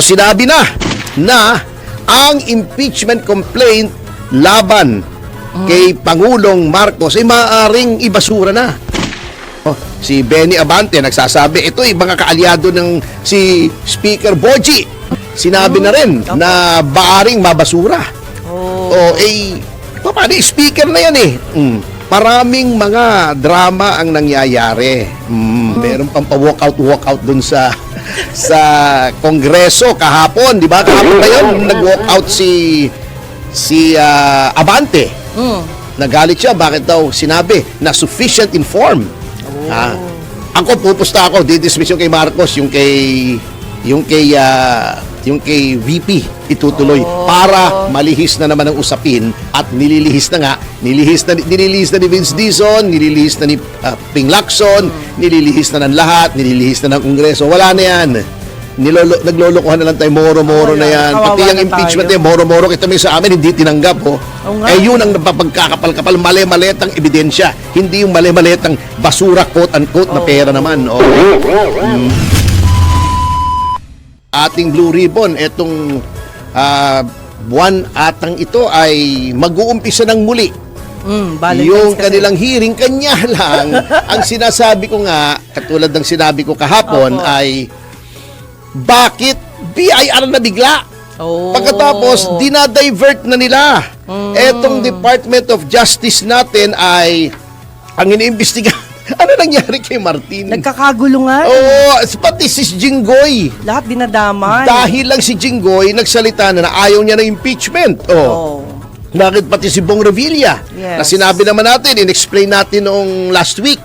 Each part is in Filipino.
sinabi na ang impeachment complaint laban kay Pangulong Marcos ay maaaring ibasura na. Si Benny Abante nagsasabi, ito mga kaalyado ng si Speaker Boji. Sinabi na rin na maaring mabasura. Paano? Speaker na yan eh. Maraming mga drama ang nangyayari. Meron pang pa-walkout dun sa Kongreso kahapon, di ba? Kahapon na yun, nag-walkout si Abante. Nagalit siya, bakit daw sinabi na sufficient informed. Ako pupusta ako, didismiss yung kay Marcos, yung kay VP itutuloy para malihis na naman ang usapin at nililihis na ni Vince Dizon, nililihis na ni Ping Lacson, nililihis na ng lahat, nililihis na ng Kongreso. Wala na yan. Naglolokohan na lang tayo, moro-moro na yan. Pati yung impeachment tayo, moro-moro. Kita mo sa amin, hindi tinanggap. Yun ang napapagkakapal-kapal, mali-maletang ebidensya. Hindi yung mali-maletang basura, quote-unquote, na pera naman. Ating Blue Ribbon, etong buwan atang ito ay mag-uumpisa ng muli. Yung kanilang hearing, kanya lang. Ang sinasabi ko nga, katulad ng sinabi ko kahapon, ay bakit BIR na bigla? Pagkatapos, dinadivert na nila. Etong Department of Justice natin ay ang iniimbestiga. Ano nangyari kay Martin? Nagkakagulungan. Pati si Jinggoy. Lahat dinadamay. Dahil lang si Jinggoy nagsalita na ayaw niya ng impeachment. Bakit pati si Bong Revilla? Na sinabi naman natin, in-explain natin noong last week.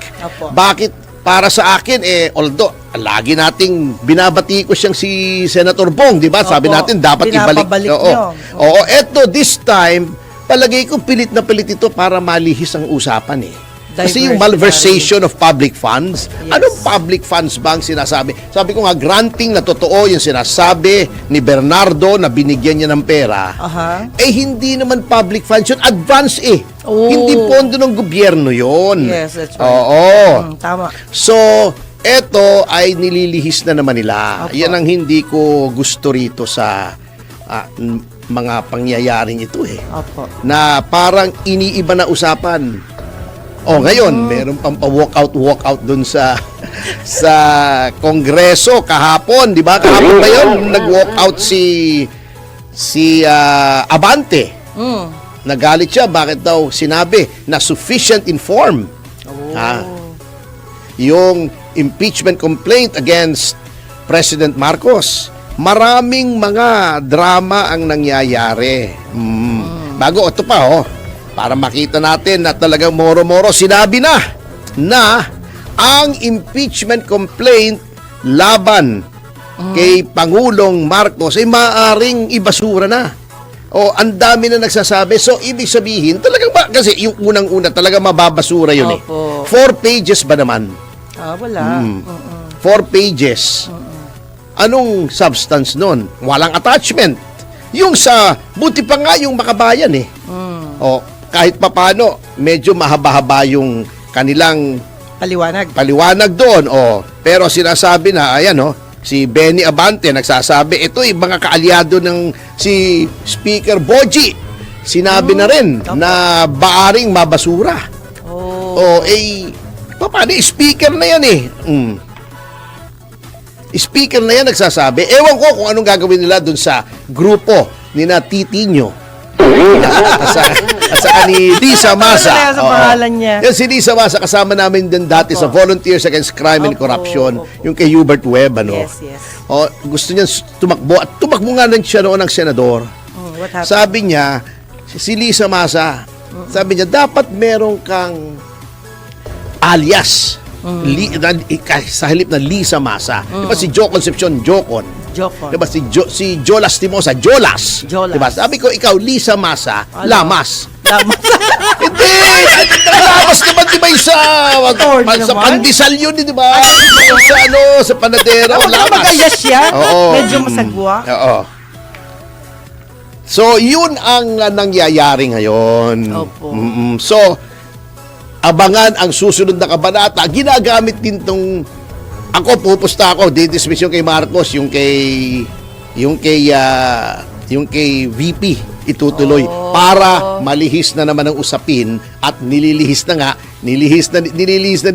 Bakit para sa akin, although lagi nating binabati ko siyang si Senator Bong, di ba? Sabi natin, dapat ibalik. Eto, this time, palagay ko pilit na pilit ito para malihis ang usapan Kasi yung malversation of public funds, anong public funds ba ang sinasabi? Sabi ko nga, granting na totoo yung sinasabi ni Bernardo na binigyan niya ng pera, hindi naman public funds yun, advance Hindi pondo ng gobyerno yun. Yes, that's right. Tama. So, eto ay nililihis na naman nila. Yan ang hindi ko gusto rito sa mga pangyayaring ito na parang iniiba na usapan. Ngayon, meron pang pa-walkout dun sa Kongreso kahapon, di ba? Kahapon na yun, nag-walkout si Abante. Nagalit siya, bakit daw sinabi na sufficient informed. Yung impeachment complaint against President Marcos. Maraming mga drama ang nangyayari. Bago, ito pa, para makita natin na talagang moro-moro, sinabi na ang impeachment complaint laban kay Pangulong Marcos ay maaaring ibasura na. Ang dami na nagsasabi. So, ibig sabihin, talagang kasi yung unang-una, talagang mababasura yun 4 pages ba naman? Wala. 4 pages. Anong substance nun? Walang attachment. Yung buti pa nga yung Makabayan kahit papano, medyo mahaba-haba yung kanilang paliwanag doon. Pero sinasabi na, si Benny Abante nagsasabi, ito mga kaalyado ng si Speaker Boji. Sinabi na rin na maaring mabasura. Paano? Speaker na yan Speaker na yan nagsasabi. Ewan ko kung anong gagawin nila doon sa grupo ni na Titinyo. At saka ni Lisa Masa. Sa pangalan niya. Yan si Lisa Masa, kasama namin din dati sa Volunteers Against Crime and Corruption. Yung kay Hubert Webb, Yes. Gusto niya tumakbo. At tumakbo nga lang siya noon ng senador. What happened? Sabi niya, si Lisa Masa, sabi niya, dapat meron kang alias. Sa halip na Lisa Masa. Diba si Jo Concepcion, Jocon. Diba si Jo Lastimosa, Jolas. Diba? Sabi ko, ikaw, Lisa Masa, Lamas. Hindi! Lamas naman, diba yung sa pandesal yun, diba? Sa panadero, Lamas. Magayas siya? Medyo masagwa? So, yun ang nangyayari ngayon. So, abangan ang susunod na kabanata. Ginagamit din tong, ako pupusta ako, didismiss yung kay Marcos, yung kay yung kay VP itutuloy para malihis na naman ang usapin at nililihis na ni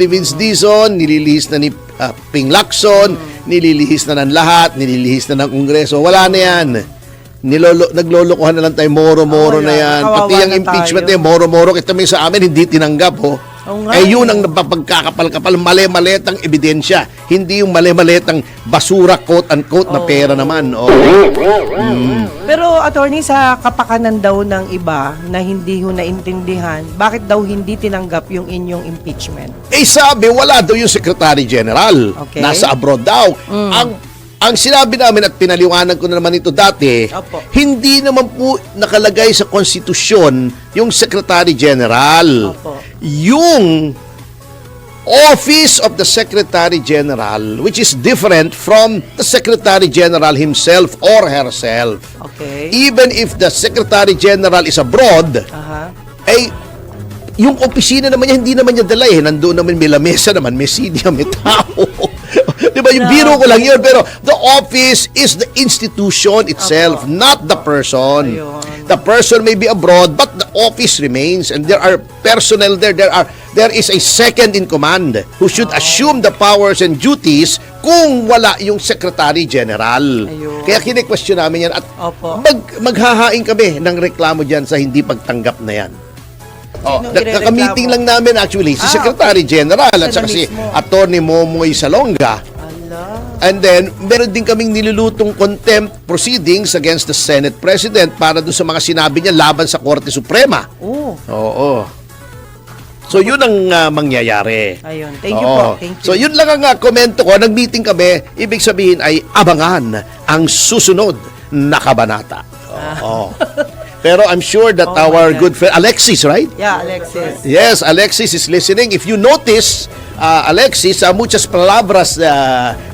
Vince Dizon, nililihis na ni Ping Lacson, nililihis na ng lahat, nililihis na ng Kongreso. Wala na yan. Naglolokohan na lang tayo, moro-moro na yan. Pati ang impeachment na moro-moro. Ito may sa amin, hindi tinanggap, yun ang napapagkakapal-kapal, mali-maletang ebidensya. Hindi yung mali-maletang basura, quote-unquote, na pera naman. Pero, attorney, sa kapakanan daw ng iba na hindi ho naintindihan, bakit daw hindi tinanggap yung inyong impeachment? Sabi, wala daw yung Secretary General. Okay. Nasa abroad daw. Ang sinabi namin at pinaliwanag ko na naman ito dati, hindi naman po nakalagay sa konstitusyon yung Secretary General. Yung Office of the Secretary General, which is different from the Secretary General himself or herself. Okay. Even if the Secretary General is abroad, yung opisina naman niya, hindi naman niya dala Nandoon naman, may lamesa naman, may sidya, may tao. Diba? Yung biro ko lang yun. Pero the office is the institution itself, not the person. The person may be abroad, but the office remains. And there are personnel there. There is a second in command who should assume the powers and duties kung wala yung Secretary General. Kaya kine-question namin yan. At maghahain kami ng reklamo dyan sa hindi pagtanggap na yan. Naka-meeting lang namin actually si Secretary General at saka si Attorney Momoy Salonga. And then, meron din kaming nilulutong contempt proceedings against the Senate President para doon sa mga sinabi niya laban sa Korte Suprema. Oo. So, yun ang mangyayari. Ayun. Thank you po. Thank you. So, yun lang ang komento ko. Nag-meeting kami. Ibig sabihin ay abangan ang susunod na kabanata. Pero I'm sure that our good friend, Alexis, right? Yeah, Alexis. Yes, Alexis is listening. If you notice, Alexis, muchas palabras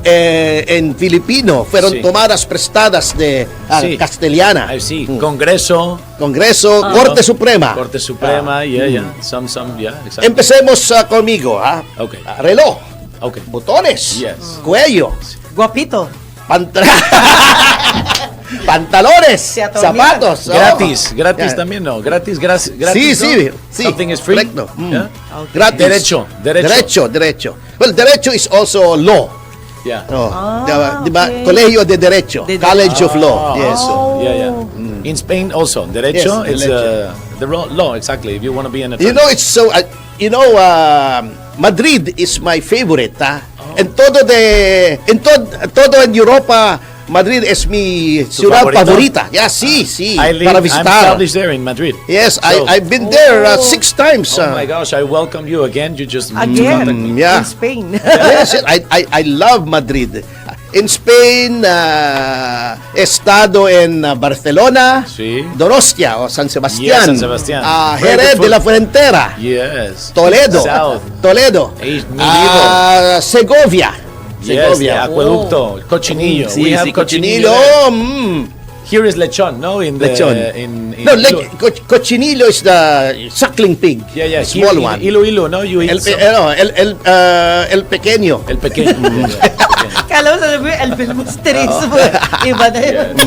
en Filipino fueron tomadas prestadas de castellana. I see. Congreso, Corte Suprema. Corte Suprema, Some, exactly. Empecemos conmigo, Okay. Reloj. Okay. Botones. Yes. Cuello. Guapito. Pantalones, zapatos. Gratis también, ¿no? Gratis, Sí. Something is free. Correcto. Yeah? Gratis. Derecho. Well, derecho is also law. Yeah. Diba? Colegio de Derecho. College of Law. Yes. In Spain also, derecho, Yes, it's the law, exactly. If you want to be an attorney. You know, it's so, Madrid is my favorite, And todo en Europa, Madrid es mi ciudad favorita. Yeah, sí. I'm para visitar. established there in Madrid. Yes, I've been there 6 times. Oh my gosh, I welcome you again. You just Again, yeah. in Spain. Yes, I love Madrid. In Spain, estado en Barcelona, Sí. Donostia o San Sebastián, Yes, San Sebastián. Jerez de la Fuentera, Yes. Toledo, South. Segovia. Yes, the acueducto, cochinillo. Sí, We have cochinillo. there. Here is lechon, no? In the Lechon. in No, Ilo- cochinillo is the suckling pig. yeah, the small here one. in Iloilo, no? You eat El, some- el pequeño. el pequeño. Kala mo sabi mo, el filmusterismo. Iba na yun.